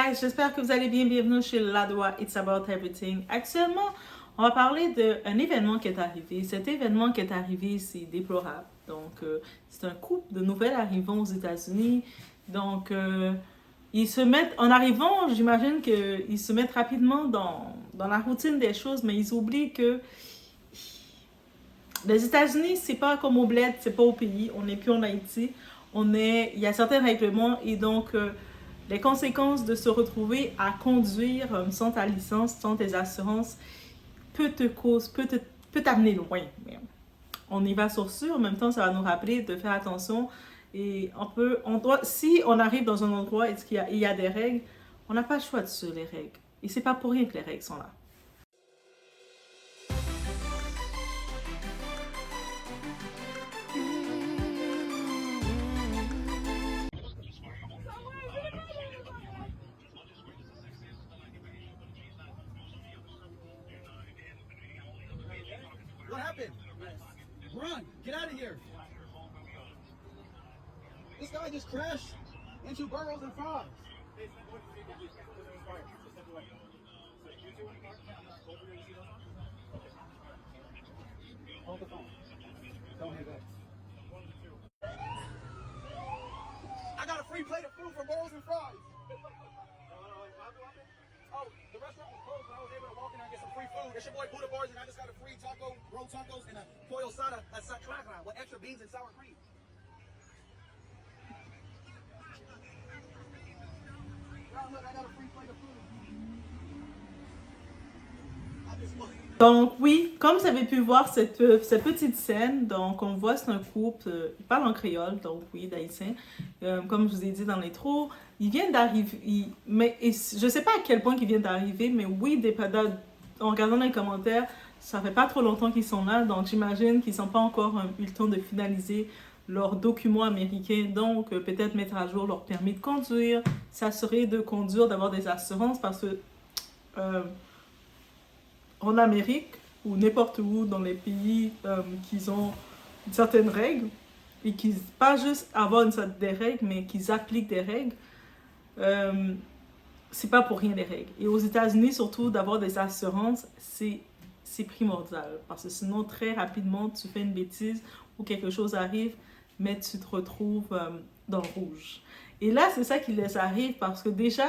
guys, j'espère que vous allez bien. Bienvenue chez Ladwa It's About Everything. Actuellement, on va parler d'un événement qui est arrivé. Cet événement qui est arrivé, c'est déplorable. Donc, c'est un couple de nouvelles arrivants aux États-Unis. Donc, ils se mettent, en arrivant, j'imagine qu'ils se mettent rapidement dans la routine des choses, mais ils oublient que les États-Unis, c'est pas comme au bled, c'est pas au pays. On n'est plus en Haïti. Il y a certains règlements et donc les conséquences de se retrouver à conduire sans ta licence, sans tes assurances, peut t'amener loin. Mais on y va sur sûr. En même temps, ça va nous rappeler de faire attention. Et si on arrive dans un endroit et il y a des règles, on n'a pas le choix de suivre les règles. Et c'est pas pour rien que les règles sont là. What happened? Run! Get out of here! This guy just crashed into Burroughs and Fries. Hold the phone. Don't hang up. I got a free plate of food from Burroughs and Fries. Oh, the restaurant was closed, but I was able to walk in there and get some free food. It's your boy Buddha Bars, and I just got a free taco, rolled tacos, and a pollo asada with extra beans and sour cream. Now look, I got a free plate of food. Donc oui, comme vous avez pu voir cette petite scène, donc on voit c'est un couple, ils parlent en créole, donc oui, d'haïtien, comme je vous ai dit dans l'intro, ils viennent d'arriver, je sais pas à quel point ils viennent d'arriver, mais oui, en regardant les commentaires, ça fait pas trop longtemps qu'ils sont là, donc j'imagine qu'ils n'ont pas encore eu le temps de finaliser leurs documents américains, donc peut-être mettre à jour leur permis de conduire, s'assurer de conduire, d'avoir des assurances, parce que en Amérique ou n'importe où dans les pays qui ont certaines règles et qui pas juste avoir des règles mais qu'ils appliquent des règles, c'est pas pour rien les règles. Et aux États-Unis surtout d'avoir des assurances c'est primordial parce que sinon très rapidement tu fais une bêtise ou quelque chose arrive mais tu te retrouves dans le rouge. Et là c'est ça qui les arrive parce que déjà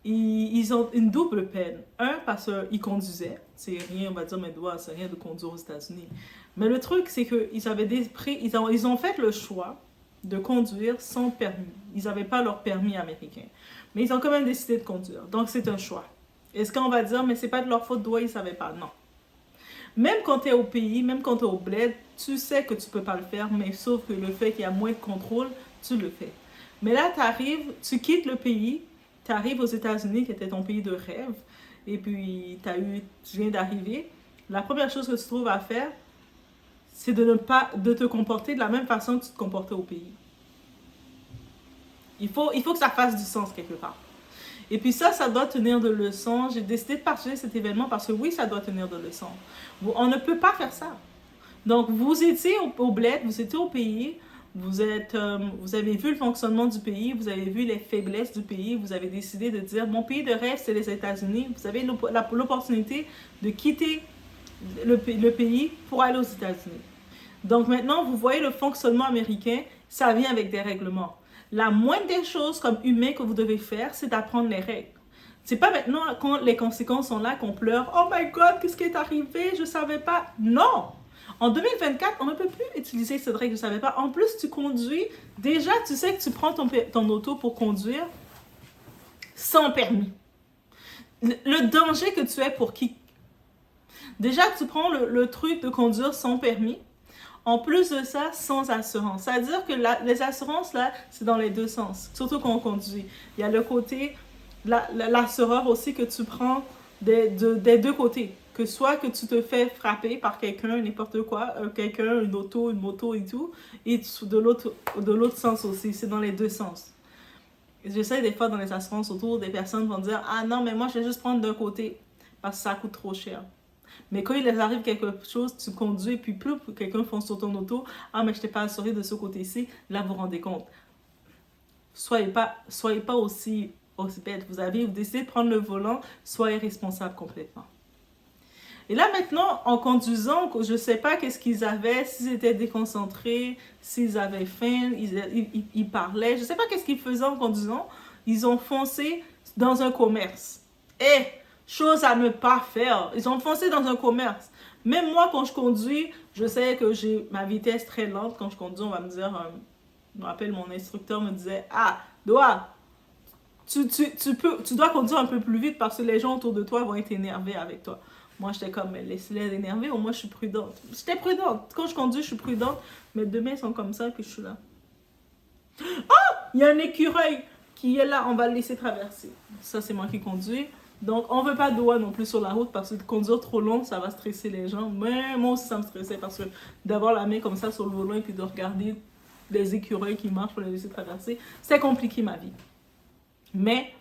ils ont une double peine. Un, parce qu'ils conduisaient. C'est rien, on va dire, mes doigts, c'est rien de conduire aux États-Unis. Mais le truc, c'est qu'ils ont fait le choix de conduire sans permis. Ils n'avaient pas leur permis américain. Mais ils ont quand même décidé de conduire. Donc, c'est un choix. Est-ce qu'on va dire, mais c'est pas de leur faute, ils ne savaient pas? Non. Même quand tu es au pays, même quand tu es au bled, tu sais que tu ne peux pas le faire, mais sauf que le fait qu'il y a moins de contrôle, tu le fais. Mais là, tu quittes le pays, tu arrives aux États-Unis, qui était ton pays de rêve, et puis tu viens d'arriver. La première chose que tu trouves à faire, c'est de te comporter de la même façon que tu te comportais au pays. Il faut que ça fasse du sens quelque part. Et puis ça doit tenir de leçon. J'ai décidé de partager cet événement parce que oui, ça doit tenir de leçon. On ne peut pas faire ça. Donc, vous étiez au bled, vous étiez au pays, vous avez vu le fonctionnement du pays, vous avez vu les faiblesses du pays, vous avez décidé de dire, mon pays de rêve, c'est les États-Unis. Vous avez l'opportunité de quitter le pays pour aller aux États-Unis. Donc maintenant, vous voyez le fonctionnement américain, ça vient avec des règlements. La moindre des choses comme humain que vous devez faire, c'est d'apprendre les règles. C'est pas maintenant, quand les conséquences sont là, qu'on pleure, oh my God, qu'est-ce qui est arrivé, je savais pas. Non! En 2024, on ne peut plus utiliser cette règle, je ne savais pas. En plus, tu conduis, déjà, tu sais que tu prends ton auto pour conduire sans permis. Le danger que tu es pour qui? Déjà, tu prends le truc de conduire sans permis. En plus de ça, sans assurance. C'est-à-dire que les assurances, là, c'est dans les deux sens. Surtout quand on conduit. Il y a le côté, l'assureur aussi que tu prends des deux côtés. Que soit que tu te fais frapper par quelqu'un, n'importe quoi, quelqu'un, une auto, une moto et tout, et de l'autre sens aussi, c'est dans les deux sens. J'essaie des fois dans les assurances autour, des personnes vont dire « Ah non, mais moi je vais juste prendre d'un côté, parce que ça coûte trop cher. » Mais quand il les arrive quelque chose, tu conduis, puis plus quelqu'un fonce sur ton auto, « Ah mais je t'ai pas assuré de ce côté-ci », là vous vous rendez compte. Soyez pas aussi aussi bête. Vous décidé de prendre le volant, soyez responsable complètement. Et là, maintenant, en conduisant, je ne sais pas qu'est-ce qu'ils avaient, s'ils étaient déconcentrés, s'ils avaient faim, ils parlaient. Je ne sais pas qu'est-ce qu'ils faisaient en conduisant. Ils ont foncé dans un commerce. Chose à ne pas faire. Ils ont foncé dans un commerce. Même moi, quand je conduis, je sais que j'ai ma vitesse très lente. Quand je conduis, on va me dire... je me rappelle, mon instructeur me disait, Doa, tu dois conduire un peu plus vite parce que les gens autour de toi vont être énervés avec toi. Moi, j'étais comme, laissez-les énerver, au moins je suis prudente. J'étais prudente. Quand je conduis, je suis prudente. Mais demain, ils sont comme ça, puis je suis là. Il y a un écureuil qui est là, on va le laisser traverser. Ça, c'est moi qui conduis. Donc, on ne veut pas Doa non plus sur la route parce que conduire trop long, ça va stresser les gens. Mais moi aussi, ça me stressait parce que d'avoir la main comme ça sur le volant et puis de regarder les écureuils qui marchent pour les laisser traverser, c'est compliqué ma vie. Mais,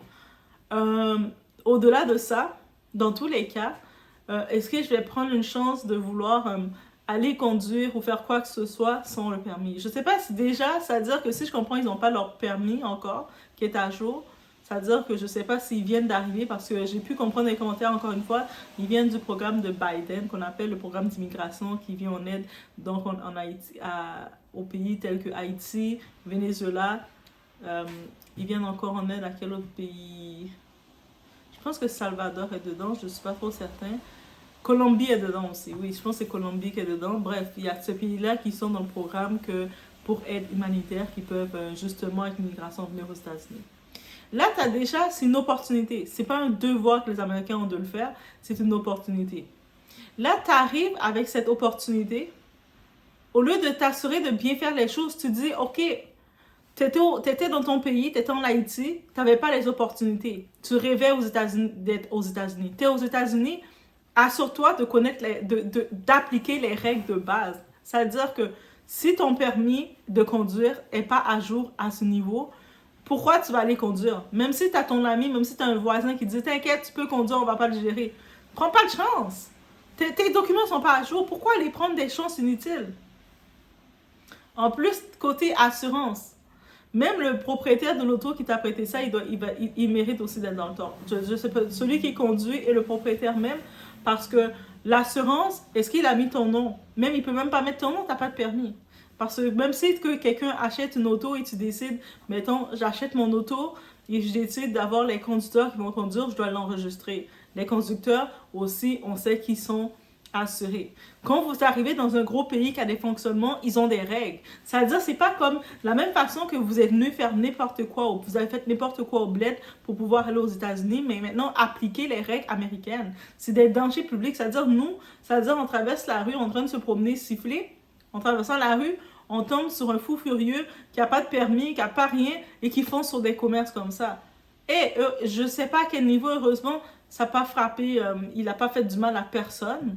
au-delà de ça, dans tous les cas, est-ce que je vais prendre une chance de vouloir aller conduire ou faire quoi que ce soit sans le permis? Je ne sais pas si déjà, ça veut dire que si je comprends, ils n'ont pas leur permis encore, qui est à jour. Ça veut dire que je ne sais pas s'ils viennent d'arriver parce que j'ai pu comprendre les commentaires encore une fois. Ils viennent du programme de Biden, qu'on appelle le programme d'immigration, qui vient en aide donc en Haïti, aux pays tels que Haïti, Venezuela. Ils viennent encore en aide à quel autre pays? Je pense que Salvador est dedans, je ne suis pas trop certain. Colombie est dedans aussi, oui, je pense que c'est Colombie qui est dedans. Bref, il y a ces pays-là qui sont dans le programme pour aide humanitaire qui peuvent justement avec l'immigration venir aux États-Unis. Là, tu as déjà, c'est une opportunité. Ce n'est pas un devoir que les Américains ont de le faire, c'est une opportunité. Là, tu arrives avec cette opportunité. Au lieu de t'assurer de bien faire les choses, tu dis, OK, tu étais dans ton pays, tu étais en Haïti, tu n'avais pas les opportunités. Tu rêvais d'être aux États-Unis. Tu es aux États-Unis, assure-toi de connaître, d'appliquer les règles de base. Ça veut dire que si ton permis de conduire n'est pas à jour à ce niveau, pourquoi tu vas aller conduire? Même si tu as ton ami, même si tu as un voisin qui dit « T'inquiète, tu peux conduire, on ne va pas le gérer. » Prends pas de chance. Tes documents ne sont pas à jour. Pourquoi aller prendre des chances inutiles? En plus, côté assurance, même le propriétaire de l'auto qui t'a prêté ça, il mérite aussi d'être dans le tort. Je sais pas, celui qui conduit et le propriétaire même, parce que l'assurance, est-ce qu'il a mis ton nom? Même, il ne peut même pas mettre ton nom, tu n'as pas de permis. Parce que même si quelqu'un achète une auto et tu décides, mettons, j'achète mon auto et je décide d'avoir les conducteurs qui vont conduire, je dois l'enregistrer. Les conducteurs aussi, on sait qu'ils sont assurés. Quand vous arrivez dans un gros pays qui a des fonctionnements, ils ont des règles. Ça veut dire c'est pas comme la même façon que vous êtes venu faire n'importe quoi ou vous avez fait n'importe quoi au bled pour pouvoir aller aux États-Unis, mais maintenant appliquer les règles américaines. C'est des dangers publics. Ça veut dire on traverse la rue en train de se promener siffler. En traversant la rue, on tombe sur un fou furieux qui n'a pas de permis, qui n'a pas rien et qui fonce sur des commerces comme ça. Et je ne sais pas à quel niveau, heureusement, ça n'a pas frappé, il n'a pas fait du mal à personne,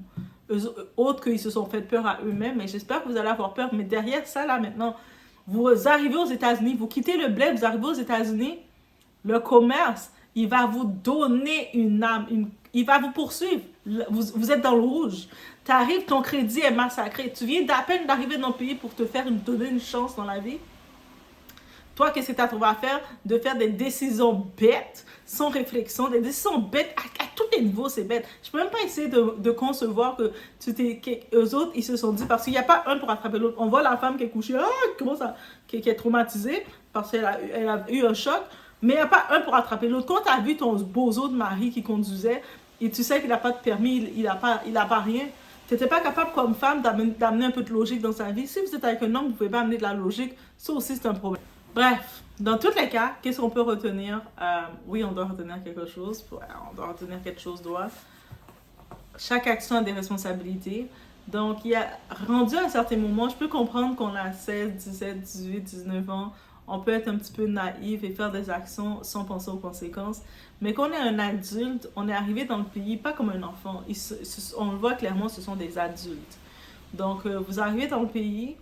autre qu'ils se sont fait peur à eux-mêmes. Mais j'espère que vous allez avoir peur. Mais derrière ça, là, maintenant, vous arrivez aux États-Unis, vous quittez le bled, vous arrivez aux États-Unis, le commerce, il va vous donner une âme, il va vous poursuivre. Vous êtes dans le rouge. Tu arrives, ton crédit est massacré. Tu viens d'à peine d'arriver dans le pays pour te donner une chance dans la vie. Toi, qu'est-ce que tu as trouvé à faire? De faire des décisions bêtes, sans réflexion, des décisions bêtes à tous les niveaux, c'est bête. Je peux même pas essayer de concevoir que eux autres, ils se sont dit, parce qu'il n'y a pas un pour attraper l'autre. On voit la femme qui est couchée, qui est traumatisée, parce qu'elle a eu un choc, mais il n'y a pas un pour attraper l'autre. Quand tu as vu ton bozo de mari qui conduisait, et tu sais qu'il n'a pas de permis, il n'a pas rien, tu n'étais pas capable comme femme d'amener un peu de logique dans sa vie. Si vous êtes avec un homme, vous ne pouvez pas amener de la logique, ça aussi c'est un problème. Bref, dans tous les cas, qu'est-ce qu'on peut retenir? Oui, on doit retenir quelque chose. On doit retenir quelque chose, chaque action a des responsabilités. Donc, il y a rendu à un certain moment, je peux comprendre qu'on a 16, 17, 18, 19 ans. On peut être un petit peu naïf et faire des actions sans penser aux conséquences. Mais quand on est un adulte, on est arrivé dans le pays pas comme un enfant. On le voit clairement, ce sont des adultes. Donc, vous arrivez dans le pays,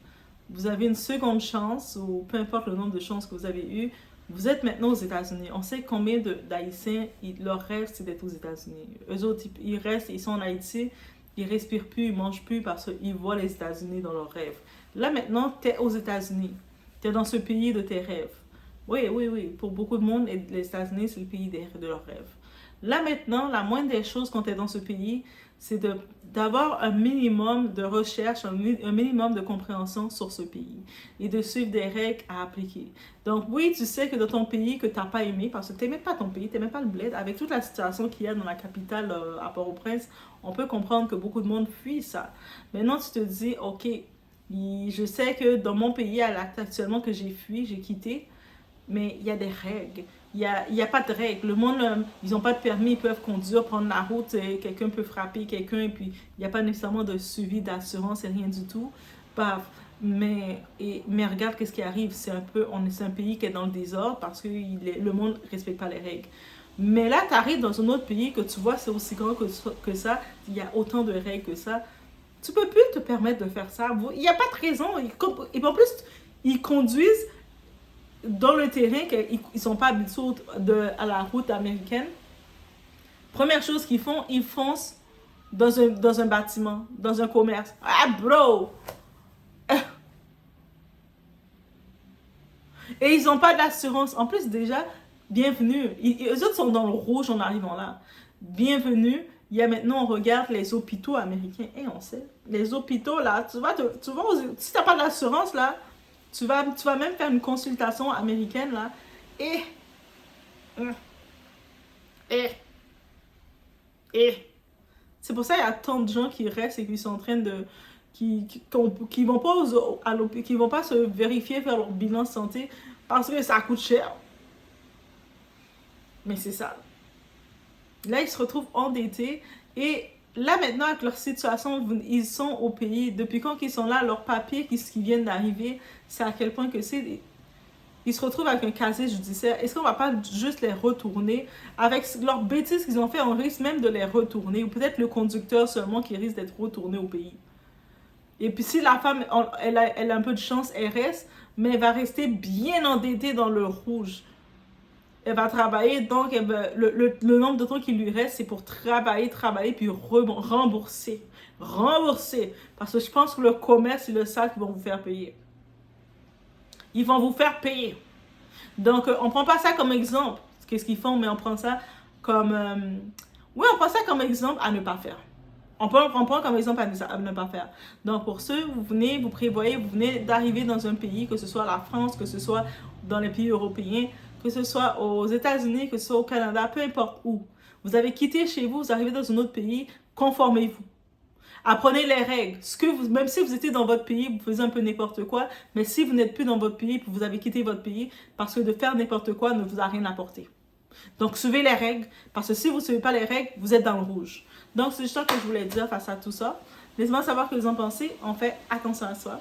vous avez une seconde chance, ou peu importe le nombre de chances que vous avez eues, vous êtes maintenant aux États-Unis. On sait combien d'Haïtiens, leur rêve, c'est d'être aux États-Unis. Eux autres, ils restent, ils sont en Haïti, ils respirent plus, ils mangent plus parce qu'ils voient les États-Unis dans leurs rêves. Là, maintenant, tu es aux États-Unis. Tu es dans ce pays de tes rêves. Oui, oui, oui. Pour beaucoup de monde, les États-Unis, c'est le pays de leurs rêves. Là maintenant, la moindre des choses quand tu es dans ce pays, c'est d'avoir un minimum de recherche, un minimum de compréhension sur ce pays et de suivre des règles à appliquer. Donc oui, tu sais que dans ton pays que tu n'as pas aimé, parce que tu n'aimais pas ton pays, tu n'aimais pas le bled, avec toute la situation qu'il y a dans la capitale à Port-au-Prince, on peut comprendre que beaucoup de monde fuit ça. Maintenant, tu te dis, ok, je sais que dans mon pays, actuellement que j'ai fui, j'ai quitté, mais il y a des règles. Il y a pas de règles. Le monde, ils n'ont pas de permis, ils peuvent conduire, prendre la route, et quelqu'un peut frapper quelqu'un, et puis il n'y a pas nécessairement de suivi d'assurance et rien du tout. Paf. Mais regarde qu'est-ce qui arrive. C'est un pays qui est dans le désordre parce que le monde ne respecte pas les règles. Mais là, tu arrives dans un autre pays que tu vois, c'est aussi grand que ça, il y a autant de règles que ça. Tu peux plus te permettre de faire ça. Il n'y a pas de raison. Et en plus, ils conduisent dans le terrain qu'ils ne sont pas habitués à la route américaine. Première chose qu'ils font, ils foncent dans un bâtiment, dans un commerce. Ah, bro! Et ils n'ont pas d'assurance. En plus, déjà, bienvenue. Eux autres sont dans le rouge en arrivant là. Bienvenue. Il y a maintenant, on regarde les hôpitaux américains. Et on sait, les hôpitaux là, si tu n'as pas d'assurance là, tu vas même faire une consultation américaine là. Et. C'est pour ça qu'il y a tant de gens qui restent et qui sont en train de. Qui vont pas qui vont pas se vérifier, faire leur bilan de santé parce que ça coûte cher. Mais c'est ça. Là, ils se retrouvent endettés et là, maintenant, avec leur situation, ils sont au pays. Depuis quand ils sont là, leurs papiers qui viennent d'arriver, c'est à quel point que c'est. Ils se retrouvent avec un casier judiciaire. Est-ce qu'on va pas juste les retourner? Avec leurs bêtises qu'ils ont fait, on risque même de les retourner. Ou peut-être le conducteur seulement qui risque d'être retourné au pays. Et puis si la femme, elle a un peu de chance, elle reste, mais elle va rester bien endettée dans le rouge. Elle va travailler, donc le nombre de temps qu'il lui reste, c'est pour travailler, puis rembourser. Rembourser. Parce que je pense que le commerce et le sac vont vous faire payer. Ils vont vous faire payer. Donc, on ne prend pas ça comme exemple. Qu'est-ce qu'ils font, mais on prend ça comme... oui, on prend ça comme exemple à ne pas faire. On prend comme exemple à ne pas faire. Donc, pour ceux, vous venez d'arriver dans un pays, que ce soit la France, que ce soit dans les pays européens, que ce soit aux États-Unis, que ce soit au Canada, peu importe où. Vous avez quitté chez vous, vous arrivez dans un autre pays, conformez-vous. Apprenez les règles. Même si vous étiez dans votre pays, vous faisiez un peu n'importe quoi, mais si vous n'êtes plus dans votre pays, vous avez quitté votre pays, parce que de faire n'importe quoi ne vous a rien apporté. Donc, suivez les règles, parce que si vous ne suivez pas les règles, vous êtes dans le rouge. Donc, c'est juste ça que je voulais dire face à tout ça. Laissez-moi savoir ce que vous en pensez. On fait attention à soi.